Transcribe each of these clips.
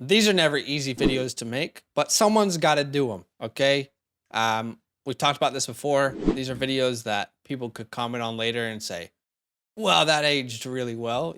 These are never easy videos to make, but someone's got to do them. Okay. We've talked about this before. These are videos that people could comment on later and say, well, that aged really well,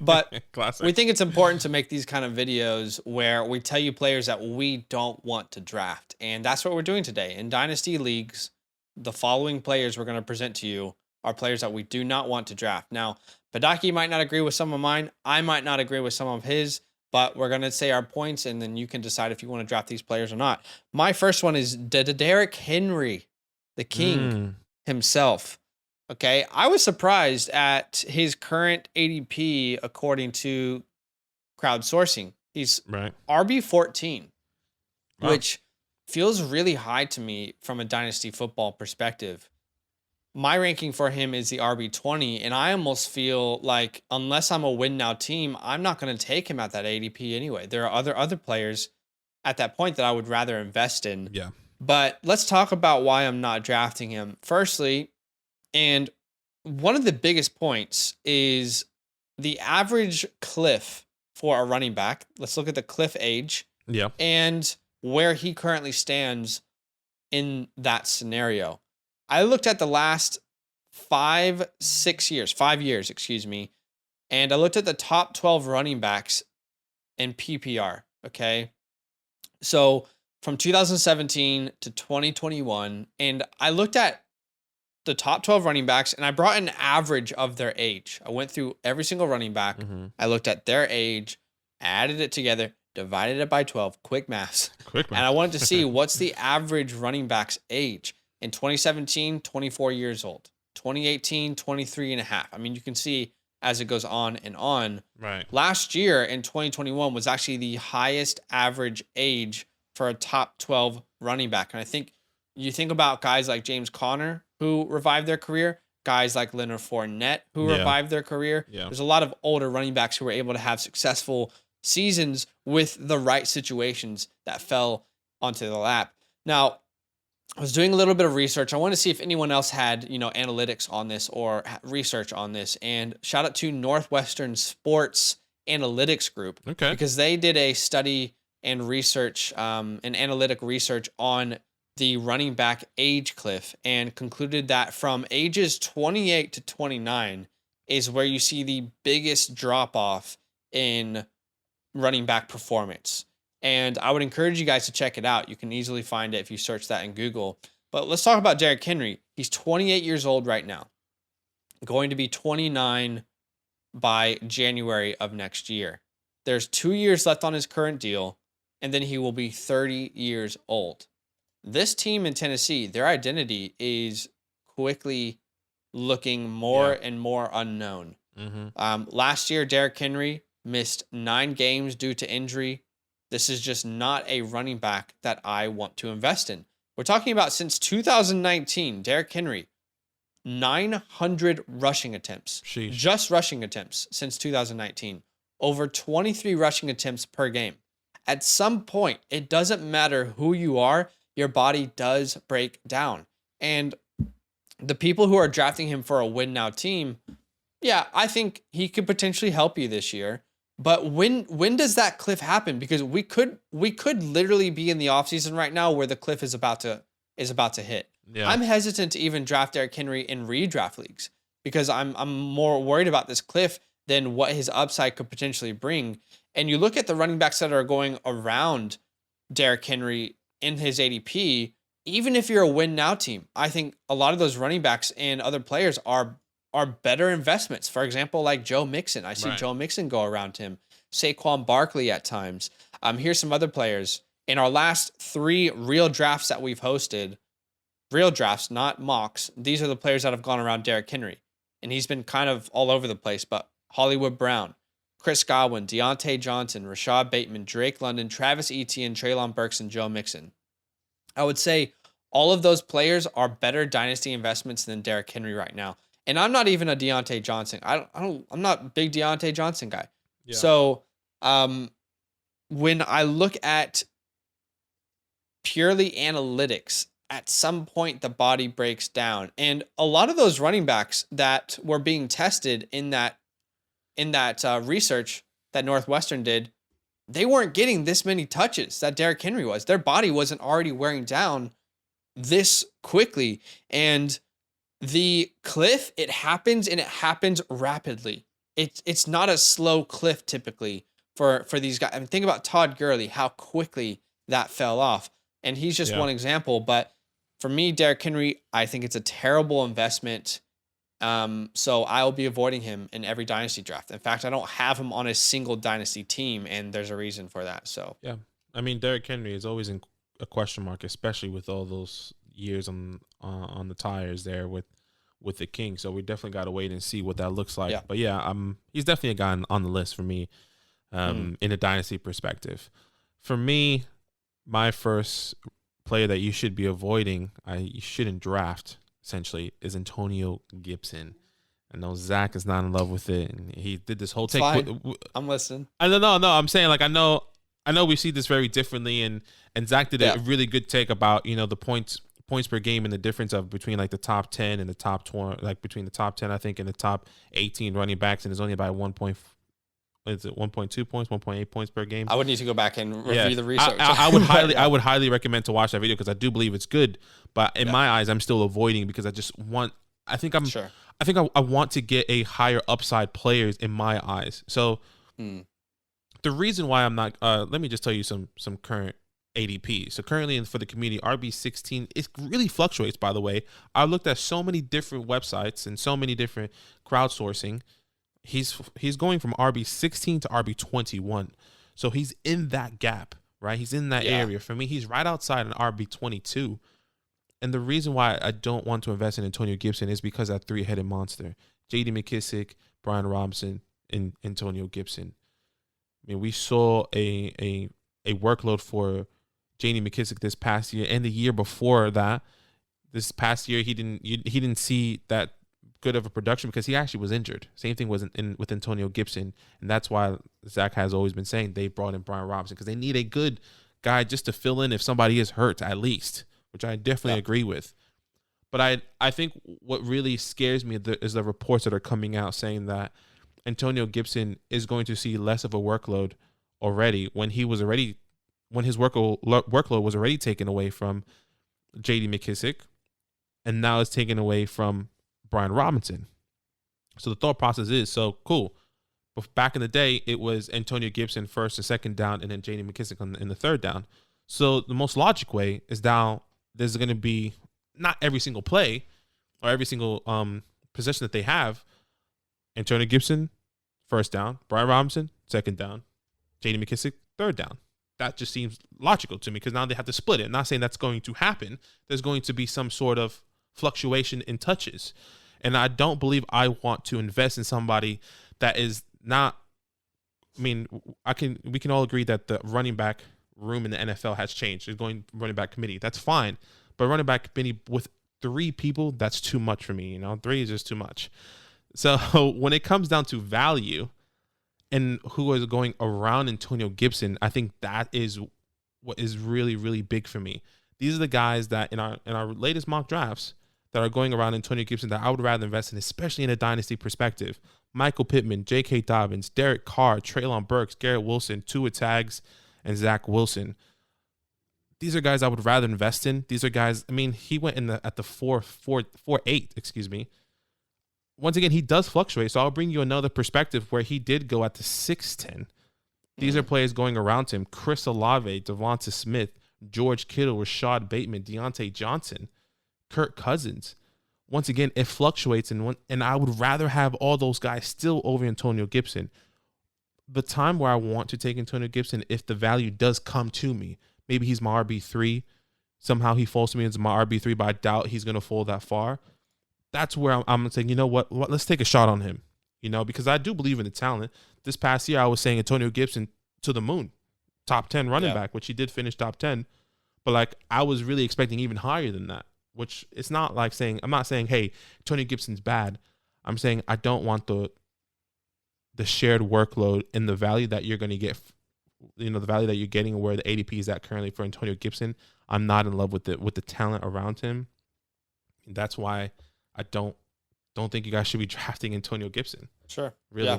but we Classic. think it's important to make these kind of videos where we tell you players that we don't want to draft. And that's what we're doing today. In Dynasty leagues, the following players we're going to present to you are players that we do not want to draft. Now, Badake might not agree with some of mine. I might not agree with some of his, but we're going to say our points and then you can decide if you want to draft these players or not. My first one is Derrick Henry, the king himself. Okay, I was surprised at his current ADP according to crowdsourcing. He's Right. RB14, Wow. which feels really high to me from a dynasty football perspective. My ranking for him is the RB20, and I almost feel like unless I'm a win now team, I'm not going to take him at that ADP anyway. There are other players at that point that I would rather invest in. Yeah. But let's talk about why I'm not drafting him. Firstly, and one of the biggest points is the average cliff for a running back. Let's look at the cliff age Yeah. and where he currently stands in that scenario. I looked at the last 5 years, excuse me, and I looked at the top 12 running backs in PPR. Okay. So from 2017 to 2021, and I looked at the top 12 running backs and I brought an average of their age. I went through every single running back. I looked at their age, added it together, divided it by 12, quick maths. Quick And I wanted to see what's the average running back's age. In 2017, 24 years old. 2018, 23 and a half. I mean, you can see as it goes on and on. Right. Last year in 2021 was actually the highest average age for a top 12 running back. And I think you think about guys like James Conner who revived their career, guys like Leonard Fournette who revived their career. Yeah. There's a lot of older running backs who were able to have successful seasons with the right situations that fell onto the lap. Now, I was doing a little bit of research. I want to see if anyone else had, analytics on this or research on this. And shout out to Northwestern Sports Analytics Group. Okay. Because they did a study and research, an analytic research on the running back age cliff and concluded that from ages 28 to 29 is where you see the biggest drop off in running back performance. And I would encourage you guys to check it out. You can easily find it if you search that in Google. But let's talk about Derrick Henry. He's 28 years old right now, going to be 29 by January of next year. There's 2 years left on his current deal, and then he will be 30 years old. This team in Tennessee, their identity is quickly looking more and more unknown. Last year, Derrick Henry missed 9 games due to injury. This is just not a running back that I want to invest in. We're talking about since 2019, Derrick Henry, 900 rushing attempts. Sheesh. Just rushing attempts since 2019. Over 23 rushing attempts per game. At some point, it doesn't matter who you are, your body does break down. And the people who are drafting him for a win now team, yeah, I think he could potentially help you this year. But when does that cliff happen? Because we could literally be in the offseason right now where the cliff is about to hit. Yeah. I'm hesitant to even draft Derrick Henry in redraft leagues because I'm more worried about this cliff than what his upside could potentially bring. And you look at the running backs that are going around Derrick Henry in his ADP, even if you're a win now team, I think a lot of those running backs and other players are better investments. For example, like Joe Mixon. I see Joe Mixon go around him. Saquon Barkley at times. Here's some other players. In our last 3 real drafts that we've hosted, real drafts, not mocks, these are the players that have gone around Derrick Henry. And he's been kind of all over the place, but Hollywood Brown, Chris Godwin, Deontay Johnson, Rashad Bateman, Drake London, Travis Etienne, Treylon Burks, and Joe Mixon. I would say all of those players are better dynasty investments than Derrick Henry right now. And I'm not even a Deontay Johnson. I'm not a big Deontay Johnson guy. Yeah. So when I look at purely analytics, at some point the body breaks down. And a lot of those running backs that were being tested in that research that Northwestern did they weren't getting this many touches that Derrick Henry was. Their body wasn't already wearing down this quickly. And the cliff, it happens and it happens rapidly. It's not a slow cliff typically for these guys. I mean, think about Todd Gurley, how quickly that fell off. And he's just one example. But for me, Derrick Henry, I think it's a terrible investment. So I'll be avoiding him in every dynasty draft. In fact, I don't have him on a single dynasty team, and there's a reason for that. So yeah, I mean, Derrick Henry is always in a question mark, especially with all those years on the tires there with the King. So we definitely got to wait and see what that looks like. Yeah. But yeah, he's definitely a guy on the list for me, in a dynasty perspective. For me, my first player that you should be avoiding, you shouldn't draft, essentially, is Antonio Gibson. I know Zach is not in love with it, and he did this whole take. I'm listening. I don't know. No, I'm saying, like, I know we see this very differently, and Zach did a really good take about, the points per game and the difference of between like the top 10 and the top 20, like between the top 10, I think, and the top 18 running backs, and it's only about 1.2 points, 1.8 points per game. I would need to go back and review the research. I would highly recommend to watch that video because I do believe it's good. But in my eyes, I'm still avoiding because I just want. I think I want to get a higher upside players in my eyes. So the reason why I'm not. Let me just tell you some current ADP. So currently for the community, RB16, it really fluctuates, by the way. I looked at so many different websites and so many different crowdsourcing. He's going from RB16 to RB21. So he's in that gap, right? He's in that area. For me, he's right outside an RB22. And the reason why I don't want to invest in Antonio Gibson is because of that three-headed monster. J.D. McKissic, Brian Robinson, and Antonio Gibson. I mean, we saw a workload for J.D. McKissic this past year and the year before that. This past year, he didn't see that good of a production because he actually was injured. Same thing was with Antonio Gibson, and that's why Zach has always been saying they brought in Brian Robinson because they need a good guy just to fill in if somebody is hurt at least, which I definitely agree with. But I think what really scares me is the reports that are coming out saying that Antonio Gibson is going to see less of a workload already when his workload was already taken away from J.D. McKissic, and now it's taken away from Brian Robinson. So the thought process is, so cool. But back in the day, it was Antonio Gibson first and second down, and then J.D. McKissic in the third down. So the most logic way is now there's going to be not every single play or every single possession that they have. Antonio Gibson, first down. Brian Robinson, second down. J.D. McKissic, third down. That just seems logical to me because now they have to split it. I'm not saying that's going to happen. There's going to be some sort of fluctuation in touches. And I don't believe I want to invest in somebody that is not. I mean, we can all agree that the running back room in the NFL has changed. There's going running back committee. That's fine. But running back committee with 3 people, that's too much for me. 3 is just too much. So when it comes down to value and who is going around Antonio Gibson, I think that is what is really, really big for me. These are the guys that in our latest mock drafts that are going around Antonio Gibson that I would rather invest in, especially in a dynasty perspective. Michael Pittman, J.K. Dobbins, Derek Carr, Treylon Burks, Garrett Wilson, Tua Tags, and Zach Wilson. These are guys I would rather invest in. These are guys, I mean, he went at the 4.8, excuse me. Once again, he does fluctuate, so I'll bring you another perspective where he did go at the 6.10. These are players going around him: Chris Olave, Devonta Smith, George Kittle, Rashad Bateman, Deontay Johnson, Kirk Cousins. Once again, it fluctuates, and I would rather have all those guys still over Antonio Gibson. The time where I want to take Antonio Gibson, if the value does come to me, maybe he's my RB3. Somehow he falls to me as my RB3, but I doubt he's going to fall that far. That's where I'm saying, you know what, let's take a shot on him, because I do believe in the talent. This past year, I was saying Antonio Gibson to the moon, top 10 running back, which he did finish top 10. But I was really expecting even higher than that, which it's not like saying, I'm not saying, hey, Antonio Gibson's bad. I'm saying I don't want the shared workload and the value that you're going to get, the value that you're getting and where the ADP is at currently for Antonio Gibson. I'm not in love with the talent around him. And that's why I don't think you guys should be drafting Antonio Gibson. Sure. Really. Yeah.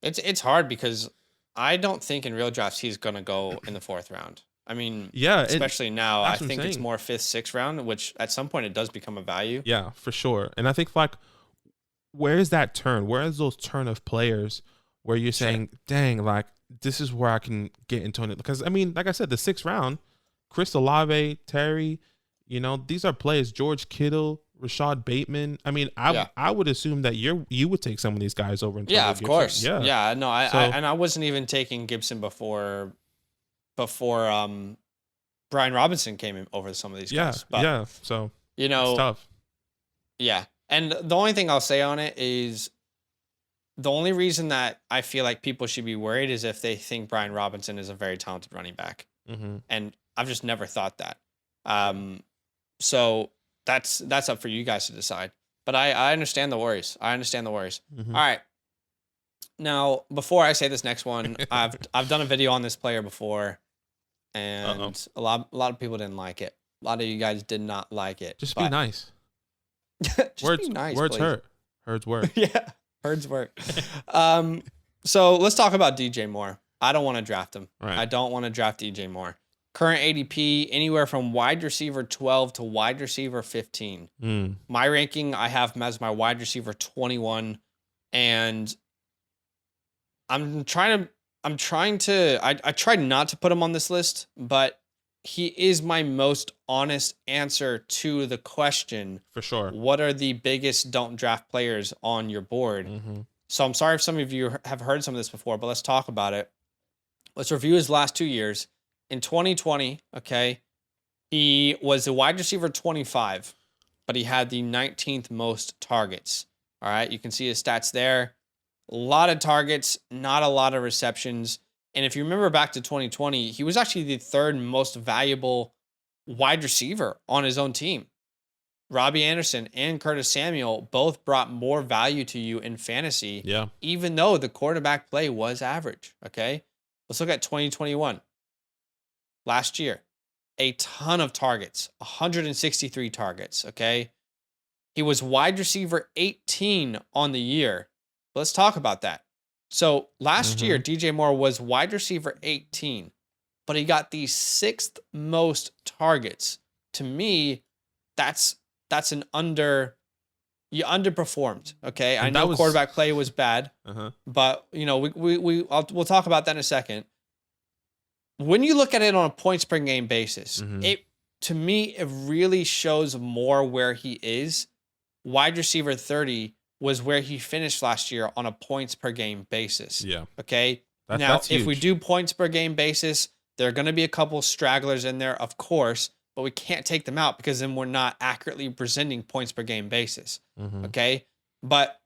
It's hard because I don't think in real drafts he's gonna go in the 4th round. I mean, Yeah, especially now, I that's what I'm think it's saying. more 5th, 6th round, which at some point it does become a value. Yeah, for sure. And I think like, where is that turn? Where is those turn of players where you're Sure. saying, dang, like this is where I can get into it? Because I mean, like I said, the 6th round, Chris Olave, Terry, these are players. George Kittle, Rashad Bateman. I mean, Yeah. I would assume that you would take some of these guys over in Yeah, Antonio of Gibson. course. Yeah. Yeah. No, So and I wasn't even taking Gibson before Brian Robinson came in over some of these yeah, guys. But yeah. So you it's know, tough. yeah. And the only thing I'll say on it is the only reason that I feel like people should be worried is if they think Brian Robinson is a very talented running back. Mm-hmm. And I've just never thought that. So that's up for you guys to decide. But I understand the worries. I understand the worries. Mm-hmm. All right. Now, before I say this next one, I've done a video on this player before, and a lot of people didn't like it. A lot of you guys did not like it. Just be nice. Just words, be nice. words please. hurt. Words work. Yeah, words work. So let's talk about DJ Moore. I don't want to draft him. Right. I don't want to draft DJ Moore. Current ADP anywhere from wide receiver 12 to wide receiver 15. Mm. My ranking, I have him as my wide receiver 21, and I tried not to put him on this list, but he is my most honest answer to the question, For sure. what are the biggest don't draft players on your board? Mm-hmm. So I'm sorry if some of you have heard some of this before, but let's talk about it. Let's review his last 2 years. In 2020, okay, he was a wide receiver 25, but he had the 19th most targets. All right, you can see his stats there. A lot of targets, not a lot of receptions. And if you remember back to 2020, he was actually the 3rd most valuable wide receiver on his own team. Robbie Anderson and Curtis Samuel both brought more value to you in fantasy, Yeah. even though the quarterback play was average. Okay, let's look at 2021. Last year, a ton of targets, 163 targets. Okay, he was wide receiver 18 on the year. Let's talk about that. So last year, DJ Moore was wide receiver 18, but he got the 6th most targets. To me, that's an you underperformed. Okay, And I know that was- quarterback play was bad, Uh-huh. but we'll talk about that in a second. When you look at it on a points per game basis, Mhm. to me it really shows more where he is. Wide receiver 30 was where he finished last year on a points per game basis. Yeah. Okay. That's if we huge. do points per game basis, there are going to be a couple stragglers in there, of course, but we can't take them out because then we're not accurately presenting points per game basis. Mhm. Okay. But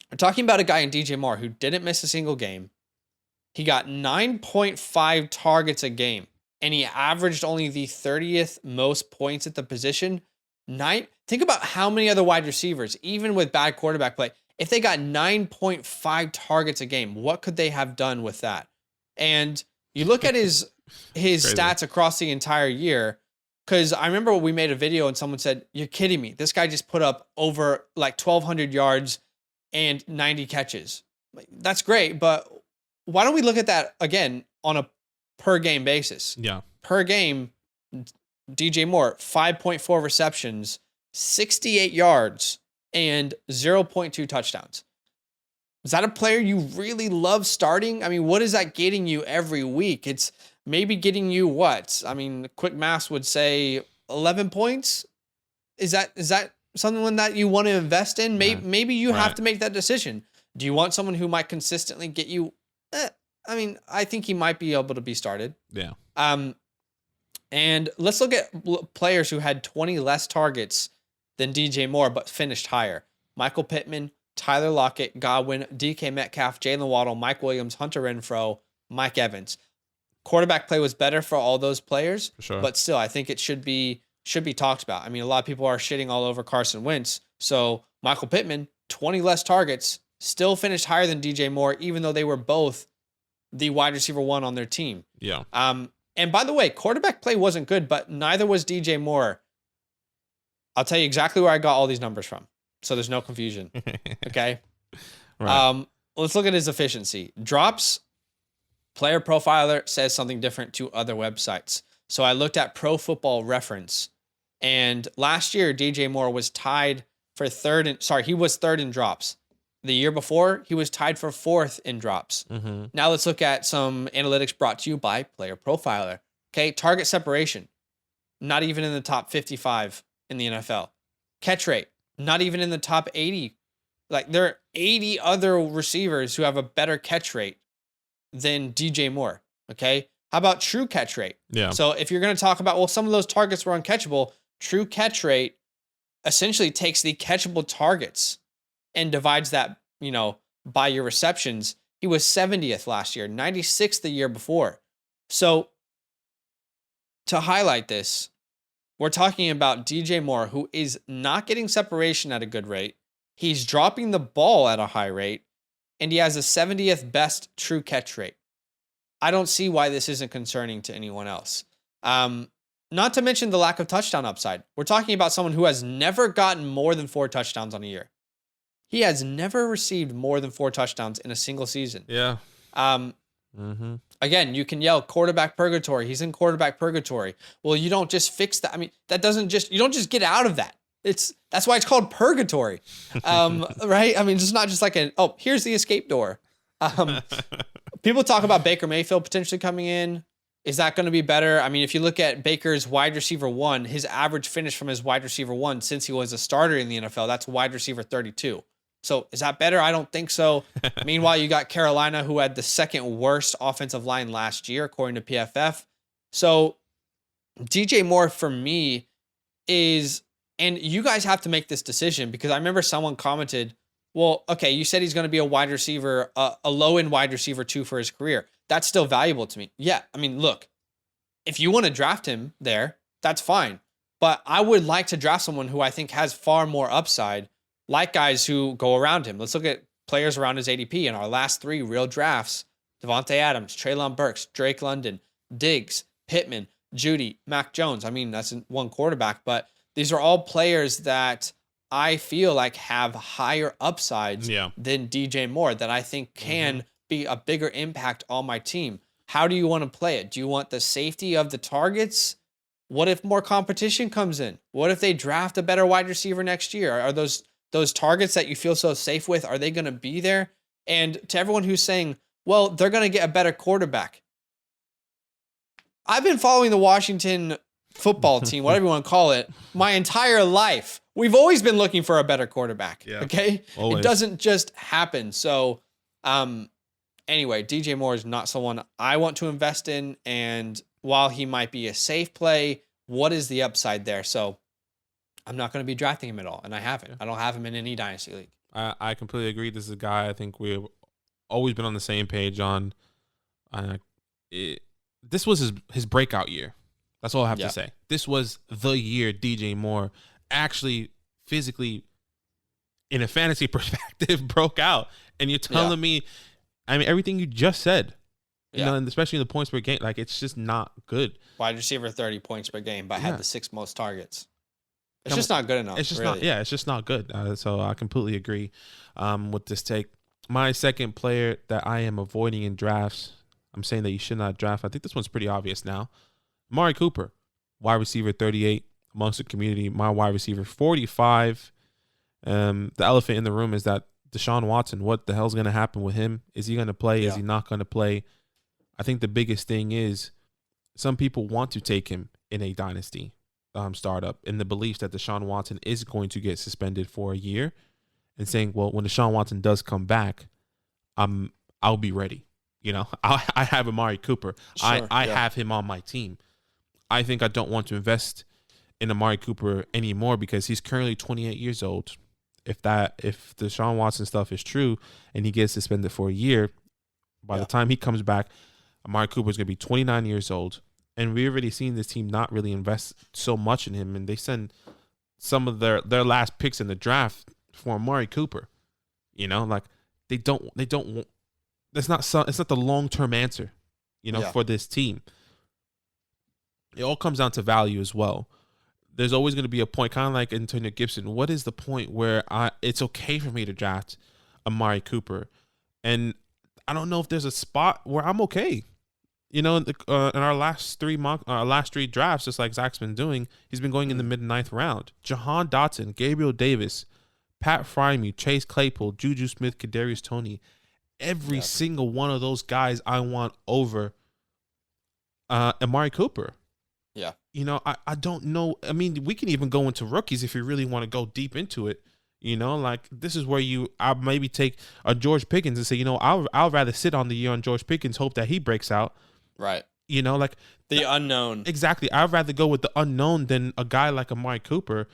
we're talking about a guy in DJ Moore who didn't miss a single game. He got 9.5 targets a game, and he averaged only the 30th most points at the position. Think about how many other wide receivers, even with bad quarterback play, if they got 9.5 targets a game, what could they have done with that? And you look at his Crazy. stats across the entire year, because I remember we made a video and someone said, "You're kidding me. This guy just put up over like 1,200 yards and 90 catches." Like, that's great, but why don't we look at that again on a per game basis? Yeah. Per game, DJ Moore, 5.4 receptions, 68 yards, and 0.2 touchdowns. Is that a player you really love starting? I mean, what is that getting you every week? It's maybe getting you what? I mean, quick math would say 11 points. Is that something that you want to invest in? Maybe you have Right. to make that decision. Do you want someone who might consistently get you? I mean, I think he might be able to be started. Yeah. And let's look at players who had 20 less targets than DJ Moore, but finished higher. Michael Pittman, Tyler Lockett, Godwin, DK Metcalf, Jalen Waddle, Mike Williams, Hunter Renfrow, Mike Evans. Quarterback play was better for all those players, For sure. but still, I think it should be talked about. I mean, a lot of people are shitting all over Carson Wentz. So Michael Pittman, 20 less targets, still finished higher than DJ Moore, even though they were both the wide receiver 1 on their team. Yeah. And by the way, quarterback play wasn't good, but neither was DJ Moore. I'll tell you exactly where I got all these numbers from, so there's no confusion. Okay. Right. Let's look at his efficiency. Drops, Player Profiler says something different to other websites. So I looked at Pro Football Reference, and last year DJ Moore was tied for he was third in drops. The year before, he was tied for fourth in drops. Mm-hmm. Now let's look at some analytics brought to you by Player Profiler. Okay, target separation, not even in the top 55 in the NFL. Catch rate, not even in the top 80. Like, there are 80 other receivers who have a better catch rate than DJ Moore. Okay, how about true catch rate? Yeah. So if you're going to talk about, well, some of those targets were uncatchable, true catch rate essentially takes the catchable targets and divides that, by your receptions. He was 70th last year, 96th the year before. So to highlight this, we're talking about DJ Moore, who is not getting separation at a good rate. He's dropping the ball at a high rate, and he has a 70th best true catch rate. I don't see why this isn't concerning to anyone else. Not to mention the lack of touchdown upside. We're talking about someone who has never gotten more than 4 touchdowns on a year. He has never received more than 4 touchdowns in a single season. Yeah. Again, you can yell quarterback purgatory. He's in quarterback purgatory. Well, you don't just fix that. I mean, you don't just get out of that. That's why it's called purgatory. Right? I mean, it's not just like here's the escape door. People talk about Baker Mayfield potentially coming in. Is that going to be better? I mean, if you look at Baker's wide receiver 1, his average finish from his wide receiver 1 since he was a starter in the NFL, that's wide receiver 32. So is that better? I don't think so. Meanwhile, you got Carolina, who had the second worst offensive line last year, according to PFF. So DJ Moore for me is, and you guys have to make this decision, because I remember someone commented, well, okay, you said he's going to be a wide receiver, a low-end wide receiver 2 for his career. That's still valuable to me. Yeah, I mean, look, if you want to draft him there, that's fine. But I would like to draft someone who I think has far more upside, like guys who go around him. Let's look at players around his ADP in our last 3 real drafts. Devontae Adams, Treylon Burks, Drake London, Diggs, Pittman, Judy, Mac Jones. I mean, that's one quarterback, but these are all players that I feel like have higher upsides than DJ Moore, that I think can be a bigger impact on my team. How do you want to play it? Do you want the safety of the targets? What if more competition comes in? What if they draft a better wide receiver next year? Are those targets that you feel so safe with, are they going to be there? And to everyone who's saying, well, they're going to get a better quarterback. I've been following the Washington football team, whatever you want to call it, my entire life. We've always been looking for a better quarterback. Yeah, okay? Always. It doesn't just happen. So, anyway, DJ Moore is not someone I want to invest in. And while he might be a safe play, what is the upside there? So I'm not going to be drafting him at all. And I haven't. I don't have him in any Dynasty league. I completely agree. This is a guy I think we've always been on the same page on. This was his breakout year. That's all I have to say. This was the year DJ Moore actually physically, in a fantasy perspective, broke out. And you're telling me, I mean, everything you just said, you know, and especially the points per game, like, it's just not good. Wide receiver 30 points per game, but had the 6th most targets. It's just not good enough. It's just really. It's just not good. So I completely agree with this take. My second player that I am avoiding in drafts, I'm saying that you should not draft. I think this one's pretty obvious now. Amari Cooper, wide receiver 38 amongst the community. My wide receiver 45. The elephant in the room is that Deshaun Watson, what the hell's going to happen with him? Is he going to play? Is he not going to play? I think the biggest thing is some people want to take him in a dynasty startup in the belief that Deshaun Watson is going to get suspended for a year, and saying, well, when Deshaun Watson does come back, I'll be ready. You know, I have Amari Cooper. Sure, I have him on my team. I think I don't want to invest in Amari Cooper anymore because he's currently 28 years old. If the Deshaun Watson stuff is true and he gets suspended for a year, by the time he comes back, Amari Cooper is going to be 29 years old. And we've already seen this team not really invest so much in him, and they send some of their last picks in the draft for Amari Cooper. You know, like they don't want. It's not the long-term answer, you know, for this team. It all comes down to value as well. There's always going to be a point, kind of like Antonio Gibson. What is the point where it's okay for me to draft Amari Cooper? And I don't know if there's a spot where I'm okay. You know, in our last three drafts, just like Zach's been doing, he's been going in the mid-9th round. Jahan Dotson, Gabriel Davis, Pat Fryme, Chase Claypool, Juju Smith, Kadarius Toney. Every single one of those guys I want over Amari Cooper. Yeah. You know, I don't know. I mean, we can even go into rookies if you really want to go deep into it. You know, like this is where I'll maybe take a George Pickens and say, you know, I'll rather sit on the year on George Pickens, hope that he breaks out. Right. You know, like the unknown. Exactly. I'd rather go with the unknown than a guy like Amari Cooper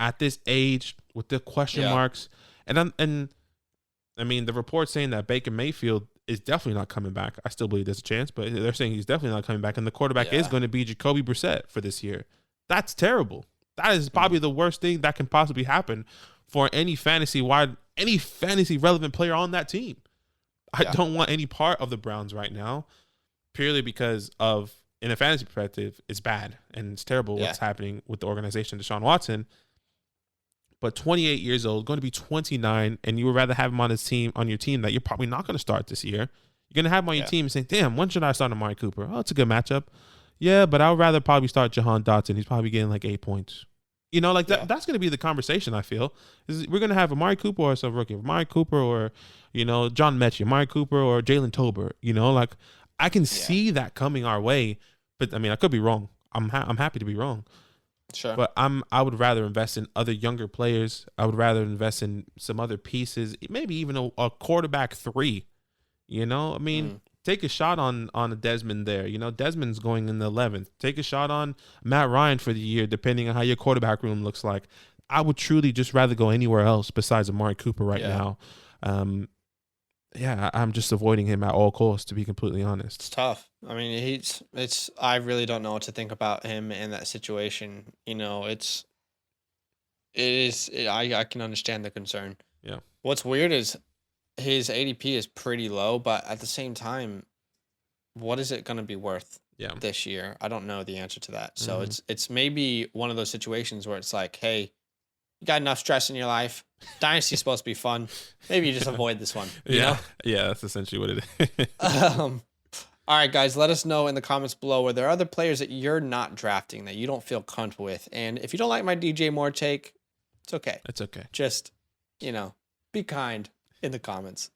at this age with the question marks. And I mean, the report's saying that Baker Mayfield is definitely not coming back. I still believe there's a chance, but they're saying he's definitely not coming back. And the quarterback is going to be Jacoby Brissett for this year. That's terrible. That is probably the worst thing that can possibly happen for any fantasy relevant player on that team. I don't want any part of the Browns right now, purely because of, in a fantasy perspective, it's bad and it's terrible what's happening with the organization, Deshaun Watson. But 28 years old, going to be 29, and you would rather have him on your team that you're probably not going to start this year. You're going to have him on your team and say, damn, when should I start Amari Cooper? Oh, it's a good matchup. Yeah, but I would rather probably start Jahan Dotson. He's probably getting like 8 points. You know, like that's going to be the conversation, I feel. We're going to have Amari Cooper or some rookie. Amari Cooper or, you know, John Mechie. Amari Cooper or Jalen Tolbert. You know, like I can see that coming our way. But, I mean, I could be wrong. I'm happy to be wrong. Sure. But I would rather invest in other younger players. I would rather invest in some other pieces, maybe even a quarterback 3. You know, I mean, take a shot on a Desmond there. You know, Desmond's going in the 11th. Take a shot on Matt Ryan for the year, depending on how your quarterback room looks like. I would truly just rather go anywhere else besides Amari Cooper right now. I'm just avoiding him at all costs, to be completely honest. It's tough. I mean, I really don't know what to think about him in that situation. You know, I can understand the concern. Yeah. What's weird is his ADP is pretty low, but at the same time, what is it going to be worth this year? I don't know the answer to that. So it's maybe one of those situations where it's like, hey, you got enough stress in your life. Dynasty's supposed to be fun. Maybe you just avoid this one. You know? Yeah, that's essentially what it is. All right, guys, let us know in the comments below where there are other players that you're not drafting that you don't feel comfortable with. And if you don't like my DJ Moore take, it's okay. It's okay. Just, you know, be kind in the comments.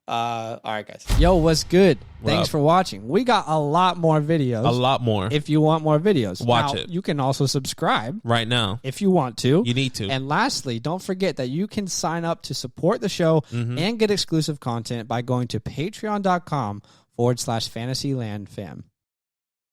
All right, guys. Yo, what's good? Thanks for watching. We got a lot more videos. A lot more. If you want more videos. Watch now, it. You can also subscribe. Right now. If you want to. You need to. And lastly, don't forget that you can sign up to support the show and get exclusive content by going to patreon.com/Fantasyland Fam.